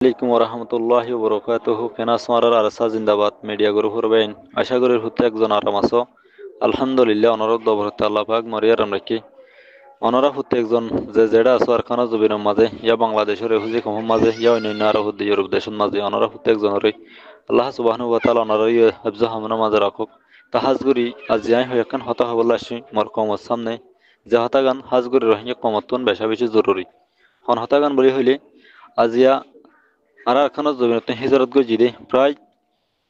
আলাইকুম ওরহামতুল্লাহি ওবরাকাতুহু ফেনাসমারার আরসা জিন্দাবাদ media group হরবেন আশা করি হুতে একজন আরাম আছো আলহামদুলিল্লাহ অনরদ দবরতে আল্লাহ পাক মরিয়ার রাখি অনরা হুতে একজন যে জেডা আছো আর খানা জবিনের মাঝে ইয়া বাংলাদেশের হুজি কম মাঝে ইয়া অন্যান্য আরো হুদ্দি ইউরোপ দেশের মাঝে অনরা হুতে একজন রে আল্লাহ সুবহানাহু ওয়া তাআলা অনরা হাফজা হামনা মাঝে রাখুক তাহাজগুরি আজ যাই হই এখন হতা হবলা আসি মোর কমর সামনে যে হতাগান হাজগুরি রহিঙ্গা কমতন বেশা বেশি জরুরি হন হতাগান বলি হইলে আজিয়া আর এখনো জমিনতে হিজরত গজিদে প্রায়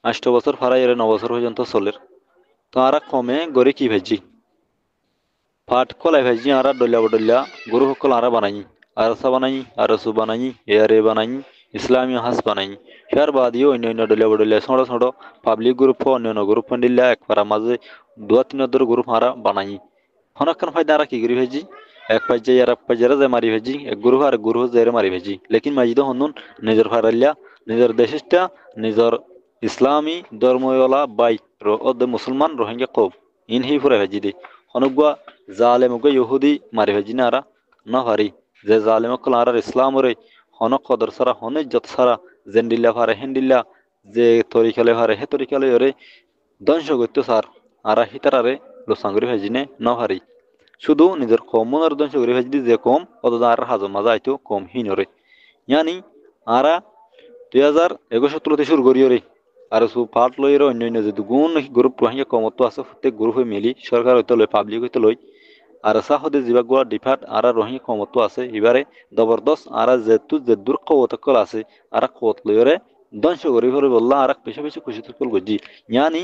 8 বছর ফারাই এর 9 বছর পর্যন্ত চলের তো আর কমে গড়ে কি ভাজি পাট কলাই ভাজি আর ডলিয়া বডলিয়া গরু সকল আর বানাই আর সা বানাই আর সু বানাই এয়ারে বানাই ইসলামী হাস বানাই হেয়ার বাদিও অন্য অন্য ডলিয়া বডলিয়া ছোট ছোট পাবলিক গ্রুপ অন্য অন্য গ্রুপ ফন্ডিল্লা একবার মাঝে 2-3 গ্রুপ হারা বানাই হনক্ষণ ফায়দা আর কি করি ভাজি এক পাইজে আর এক পাইজেরা যে মারি ভেজি এক গুরু আর গুরু জেরে মারি ভেজি লেকিন মাজিদ হনুন নিজের ফারাল্লা নিজের দেশটা নিজের ইসলামী ধর্মওয়ালা বাই মুসলমান রোহিঙ্গা কব ইন হি ফুরে ভেজি দে হনুগুয়া জালেমুগে ইহুদি মারি ভেজি না আরা না হারি যে জালেমকল আর ইসলাম রে হনক কদর সারা হন ইজ্জত সারা জেন্ডিল্লা ফারে হেন্ডিল্লা যে তরিকালে ফারে হে তরিকালে ওরে ধ্বংস করতে সার আরা হিতারারে লোসাঙ্গরি ভেজিনে না হারি শুধু নিজের কমন ধ্বংস করে ফেলছি যে কম অত আর হাজর মাজা আইতো কম হিনরে ইয়ানি আরা 2021 শুরু করি রে আর সু পার্ট লই অন্য অন্য যদি গুণ গ্রুপ রোহিঙ্গা কমতো আছে প্রত্যেক গ্রুপে মিলি সরকার হইতে লই পাবলিক হইতে লই আর সাহদে জিবাগুয়া ডিফাট আর রোহিঙ্গা কমতো আছে এবারে জবরদস্ত আর যেতু যে দূর কওতকল আছে আর কত লইরে ধ্বংস করে ফেলে বললা আর পেশা পেশা খুশি তকল গজি ইয়ানি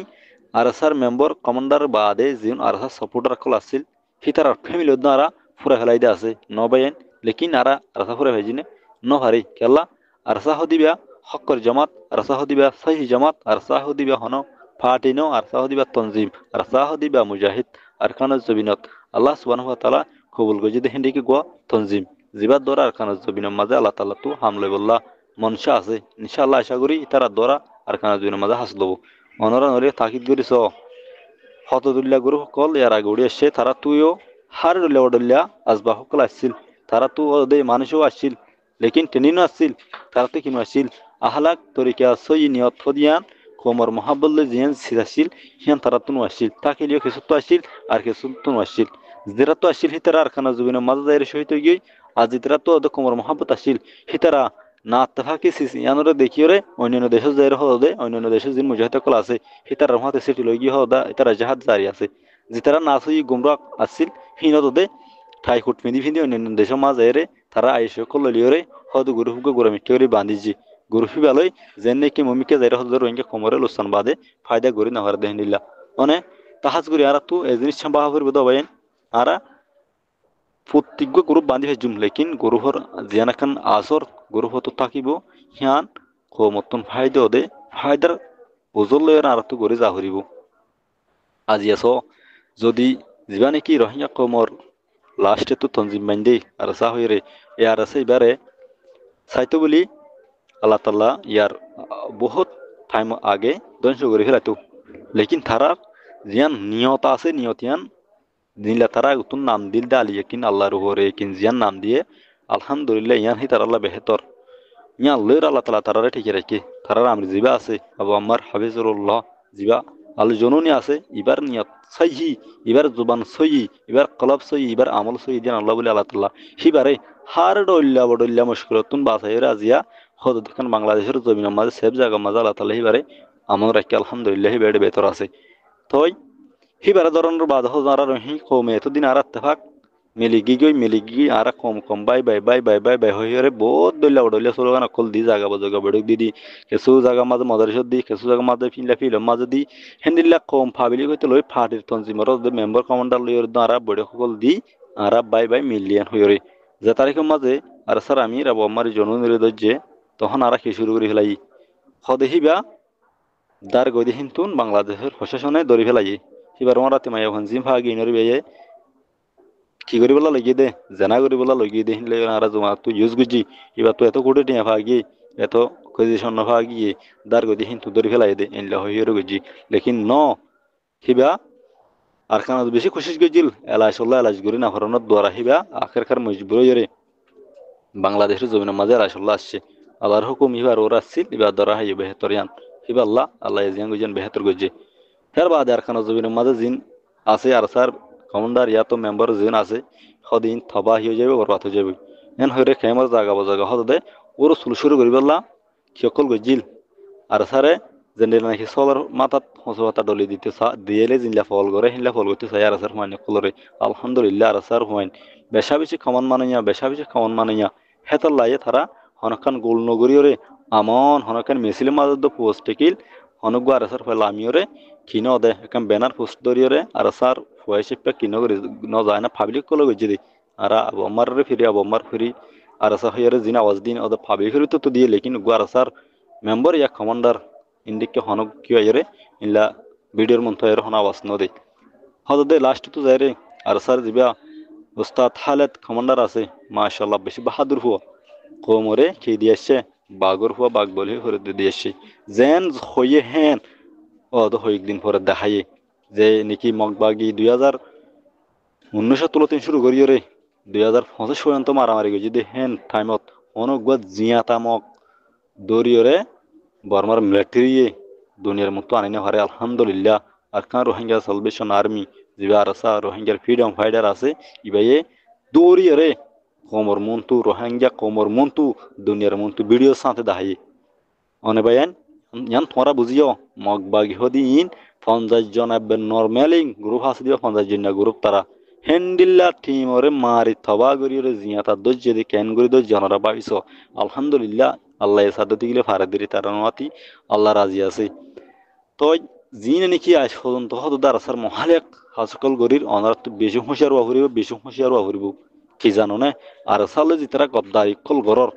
আর সার মেম্বার কমান্ডার বাদে জিন আর সাপোর্টার কল আছিল হিতার ফ্যামিলি দ্বারা ফুরা খেলাই দিয়ে আছে নবাইন লেকিন আরা রাসা ফুরা ভেজিনে নহারি কেলা আর সাহদিবা হকর জামাত আর সাহদিবা সহি জামাত আর সাহদিবা হন ফাটিনো আর সাহদিবা তনজিম আর সাহদিবা মুজাহিদ আর খানজ জবিনত আল্লাহ সুবহানাহু ওয়া তাআলা কবুল গজিদে হিন্দিকে গোয়া তনজিম জিবাদ দরা আর খানজ জবিনের মাঝে আল্লাহ তাআলা তু হামলে বল্লাহ মনসা আছে ইনশাআল্লাহ আশা করি তারা দরা আর খানজ জবিনের মাঝে হাসলব অনরা নরে তাকিদ করিস হতদুল্লাহ গুরু সকল ইয়ার আগে উড়ে এসে তারা তুইও হার লেওয়াডল্লা আজবা সকল আসছিল তারা তো ওদের মানুষও আসছিল লেকিন টেনিনও আসছিল তারা তো কিনো আসছিল আহলাক তরিকা সই নিয়ত ফদিয়ান কোমর মহাবল্লে জিয়ান আসছিল হিয়ান তারা তুনো আসছিল তাকে লিও কিছু তো আসছিল আর কিছু তুনো আসছিল যেরা তো আসছিল হিতারা আর খানা জুবিনের মাঝে যাই সহিত গিয়ে আজ তারা তো ওদের কোমর মহাব্বত আসছিল হিতারা না আত্মফাকি ইয়ানোরে দেখিওরে অন্যান্য দেশের যাই হদে অন্যান্য দেশের যিনি মুজাহিদ কল আছে হিতার রহমাতে সিটি লই গিয়ে হদা ইতারা জাহাজ জারি আছে যেতারা নাচ হই গুমরা আসছিল হিনদে ঠাই খুট মেদি ফিন্দি অন্যান্য দেশের মাঝে রে তারা আইসে কল লিওরে হদ গুরু হুকে গুরু মিটিওরে বান্ধিজি গুরু ফিবালই যেন কি মমিকে যাই হদ রোহিঙ্গা কোমরে লোসান বাদে ফায়দা গরি না হর দেহনিল্লা মানে তাহাজ গরি আর তু এই জিনিস সম্ভাবর বদবাইন আরা প্রত্যেক গ্রুপ বান্ধি ফেজুম লেকিন গরুহর জিয়ানাখান আসর গরুহ তো থাকিব হিয়ান মতন ফায়দা দে ফায়দার ওজল লয়ের আর তো গড়ে যাহরিব আজি আস যদি যা নাকি রোহিঙ্গা কমর লাস্টে তো তঞ্জিম বান্ধে আর চা হইরে এ আর আছে এবারে চাইতো বলি আল্লাহ তাল্লাহ ইয়ার বহুত টাইম আগে ধ্বংস করে ফেলাইতো লেকিন তারা জিয়ান নিয়ত আছে নিয়তিয়ান দিনলা তারা উতুন নাম দিল দা আলিয়া কিন আল্লাহর উপরে কিন জিয়ান নাম দিয়ে আলহামদুলিল্লাহ ইয়ান হি তার আল্লাহ বেহতর ইয়া আল্লাহর আল্লাহ তালা তারারে ঠিকই রাখে তারার আমি জিবা আছে আবু আম্মার হাফিজুল্লাহ জিবা আল জনুনি আছে এবার নিয়ত সহি এবার জুবান সহি এবার কলব সহি এবার আমল সহি দিন আল্লাহ বলে আল্লাহ তাল্লাহ হিবারে হার ডল্লা বডল্লা মুশকিলতুন বাসাই রাজিয়া হদ দেখেন বাংলাদেশের জমিনের মাঝে সেফ জায়গা মাঝে আল্লাহ তাল্লাহ হিবারে আমল রাখি আলহামদুলিল্লাহ হিবারে বেতর আছে তই হিবারে ধরনের বাদ হাজার রহি কমে এতদিন আর আত্তেফাক মিলিগি আর কম কম বাই হইরে বহুত দলিয়া বডলিয়া স্লোগান অকল দি জাগা বজগা বড়ক দি কিছু জায়গা মাঝে মদারিসত দি কিছু জায়গা মাঝে ফিল্ম মাঝে দি হেন্দিল্লা কম ফাবিলি হইতে লই ফাটির তনজিমর মেম্বার কমান্ডার লইর আর বড় সকল দি আর বাই মিলিয়ন হইরে যে তারিখের মাঝে আর স্যার আমি রাবো আমার জনু নিরদজ্জে তখন আর কি শুরু করি ফেলাই হদেহিবা দার গদি হিন্তুন বাংলাদেশের প্রশাসনে দরি ফেলাই এবার আমার রাতে মায়া জিম ভাগি ইনরি বেয়ে কি করি বলা লাগিয়ে দে জানা করি বলা লাগিয়ে দে হিনলে আর জমা তুই ইউজ গুজি এবার তো এত কোটে টিয়া ভাগি এত পজিশন ভাগি দার গদি হিন্তু দরি ফেলাই দে এনলা হইরে গুজি লেকিন ন হিবা আর খানা বেশি খুশি গজিল এলাশ গরি না হরনত দ্বারা হিবা আখেরকার মজবুর হইরে বাংলাদেশের জমিনের মাঝে এলাশল্লাহ আসছে আল্লাহর হুকুম হিবার ওর আসছিল এবার ধরা হাই বেহতর ইয়ান হিবা আল্লাহ এজিয়ান গুজন বেহতর গজ্জে হের বাদ আর খানো জমিনের মাঝে জিন আছে আর স্যার কমান্ডার ইয়া তো মেম্বার জিন আছে সদিন থবা হয়ে যাবে বরবাদ হয়ে যাবে এন হইরে খেমার জাগা বাজাগা হতে দে ওর শুরু করি বললা কিয়কল গজ্জিল আর স্যারে জেন্ডেল নাকি সলার মাথাত হসবাতা ডলি দিতে দিয়েলে জিনলা ফল করে হিনলা ফল করতে চাই আর স্যার হুয়াইন কলরে আলহামদুলিল্লাহ আর স্যার হুয়াইন বেশা বেশি খামান মানাইয়া হেতার লাইয়ে তারা হনকান গোল নগরীয়রে আমন হনকান মেসিলের মাঝে পোস্ট টেকিল হনক আর স্যার ফেলা আমিওরে কিনো দে একাম ব্যানার পোস্ট দরিয়রে আর স্যার ফুয়াই শিপা কিনো করে ন যায় না পাবলিক কল গজ্জি দি আর আবু আম্মার ফিরি আবু আম্মার ফিরি আর স্যার হইয়ারে জিন আওয়াজ দিন ওদের পাবলিক তো দিয়ে লেকিন আর স্যার মেম্বার ইয়া কমান্ডার ইন্ডিকে হনক কি আইরে ইলা ভিডিওর মন তৈরি হনা আওয়াজ ন দে হদে লাস্ট তো যাই রে আর স্যার জিবা উস্তাদ খালেদ কমান্ডার আছে মাশাআল্লাহ বেশি বাহাদুর হুয়া কোমরে কি দিয়েছে বাগর হুয়া বাগ বলে করে দিয়েছে জেন হয়ে হেন ও তো কয়েকদিন পরে দেখাইয়ে যে নাকি মগবাগি 2019 শুরু করিও রে 2025 পর্যন্ত মারামারি গেছি দে হেন টাইমত অনেক জিয়াতামক দৌড়িওরে বর্মার মিলিটারি দুনিয়ার মতো আনি না হারে আলহামদুলিল্লাহ আর কান রোহিঙ্গা সালভেশন আর্মি যেবা আরসা রোহিঙ্গার ফ্রিডম ফাইটার আছে ইবাইয়ে দৌড়িওরে কোমর মন্তু দুনিয়ার মন্তু ভিডিও সাথে দাহাই অনে বায়ান ইয়ান তোমরা বুঝিও মগবাগি হদি ইন 50 জন আবে নরমালিং গ্রুপ আছে দিও 50 জন গ্রুপ তারা হেন্ডিল্লা টিম ওরে মারি থবা গরিরে জিয়াতা দজ্জে দি কেন গরি দজ জনরা ভাবিছো আলহামদুলিল্লাহ আল্লাহ এর সাদতি গিলে ফারা দিরি তার নতি আল্লাহ রাজি আছে তো জিনে নাকি আজ পর্যন্ত হদ দারাসার মহালেক হাসকল গরির অনার তো বেশি হুঁশিয়ার হরিব কি জানো না আর সালে জিতারা গদ্দারি কল গরর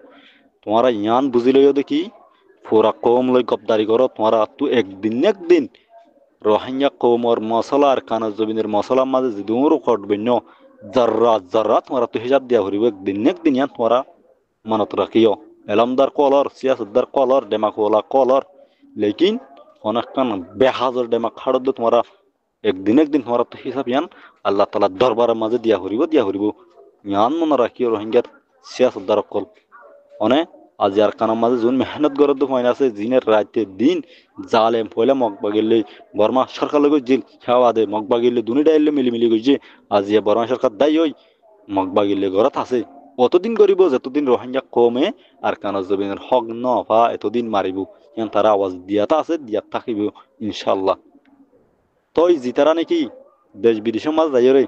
তোমারা ইয়ান বুঝিলেও দেখি পুরা কম লই গদ্দারি করো তোমারা তো একদিন রোহিঙ্গা কৌমর মশলা আর কানা জমিনের মশলার মাঝে যদিও ঘটবে ন জাররা তোমারা তো হিসাব দিয়া হরিব একদিন ইয়ান তোমারা মানত রাখিও এলামদার কলর সিয়াসতদার কলর ডেমাকওয়ালা কলর লেকিন অনেক কান বেহাজর ডেমাক খাড়দ তোমারা একদিন তোমারা তো হিসাব ইয়ান আল্লাহ তালা দরবারের মাঝে দিয়া হরিব ইয়ান মনে রাখিও রোহিঙ্গার সিয়াসতদার কল অনে আজ আর কানার মাঝে যোন মেহনত গরদ হয় আছে জিনের রাতে দিন জালেম পয়লা মগবাগিলে বর্মা সরকার লগে জিল খাওয়া দে মগবাগিলে দুনি ডাইলে মিলি গইছে আজ ইয়া বর্মা সরকার দাই ওই মগবাগিলে ঘরত আছে অতদিন করিব যতদিন রোহিঙ্গা কমে আর কানার জমিনের হক নফা এতদিন মারিব ইয়ান তারা আওয়াজ দিয়াতা আছে দিয়াত থাকিব ইনশাআল্লাহ তই জিতারা নাকি দেশ বিদেশের মাঝে যাই রে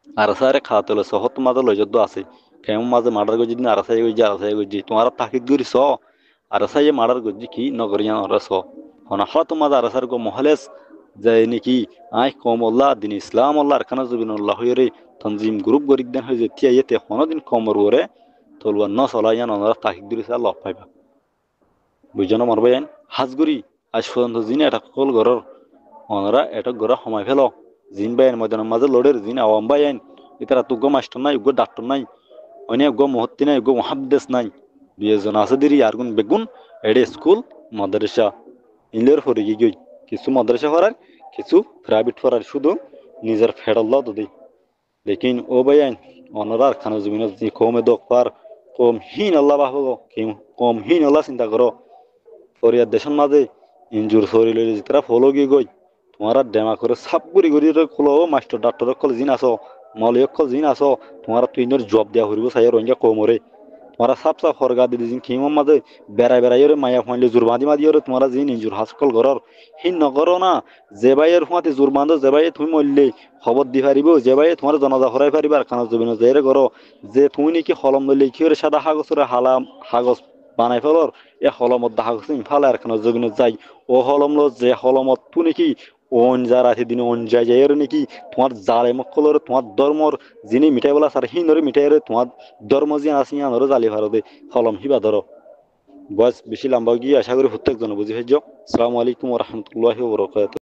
আর সারে খাতলে সহত মাঝে লজ্জত আছে কেমন মাঝে মার্ডার গজি দিন আরসাই গজি তোমার তাকিদ গরি স আরসাই মার্ডার গজি কি নগরিয়ান অরস হনা হত মাঝে আরসার গো মহলেস যে নাকি আই কমল্লাহ দিন ইসলাম আল্লাহ আরখানা জবিনুল্লাহ হইরে তনজিম গ্রুপ গরিক দেন হয়ে যে তিয়াইতে হনদিন কমর ওরে তলবা ন চলাইয়ান অনরা তাকিদ গরি সা লভ পাইবা বুঝজন মরবাইন হাজগুড়ি আজ পর্যন্ত জিন এটা কল ঘরের অনরা এটা ঘরে সময় ফেল জিন বাইন ময়দানের মাঝে লড়ের জিন আওয়াম বাইন ইতারা তুগ্য মাস্টার নাই উগ্র ডাক্তার নাই অনেক গো মহত্তি নাই গো মহাদ্দেশ নাই দুইজন আছে দিরি আর গুণ বেগুন এডে স্কুল মাদ্রাসা ইলের ফরে গিয়ে কিছু মাদ্রাসা করার কিছু প্রাইভেট করার শুধু নিজের ফেডাল্লাহ তো দেই লেকিন ও বাইন অনরার খানা জমিনের যে কমে দোকার কম হীন আল্লাহ বাহব কম হীন আল্লাহ চিন্তা করো ফরিয়ার দেশের মাঝে ইঞ্জুর শরীর তারা ফলো গিয়ে গই তোমার ডেমা করে সাপ গুড়ি খোলো মাস্টার ডাক্তার কল জিন আসো মলয়ক কল জিন আসো তোমার তুই জব দেওয়া হরিব চাই রঞ্জা কমরে তোমারা সাপ হরগা দিদি জিন খিম মাঝে বেড়াই মায়া ফাইলে জোর বাঁধি তোমারা জিন ইঞ্জুর হাসকল ঘরর হিন নগর না যে বাইয়ের হুঁতে জোর বাঁধ যে বাইয়ে তুমি মরলে খবর দি পারিব যে বাইয়ে তোমার জনাজা হরাই পারিব আর খানা জবিন জেরে করো যে তুমি নাকি হলম লইলে কি সাদা কাগজের কাগজ বানাই ফেলর এ হলমত দেখা গেছে ইফালে আর খানা জবিন যাই ও হলম লো যে হলমত তু নাকি ওন যার আছে দিনে ওন যাই যাই নাকি তোমার জালে মক্কলরে তোমার ধর্মর যিনি মিঠাই বলা সার হিনরে মিঠাই তোমার ধর্ম জিয়ান আছে ইয়ানরে জালি ভারতে হলম হিবা ধরো বস বেশি লম্বা গিয়ে আশা করি প্রত্যেক জন বুঝি হয়ে যাও আসসালামু আলাইকুম ওয়া রাহমাতুল্লাহি ওয়া বারাকাতুহু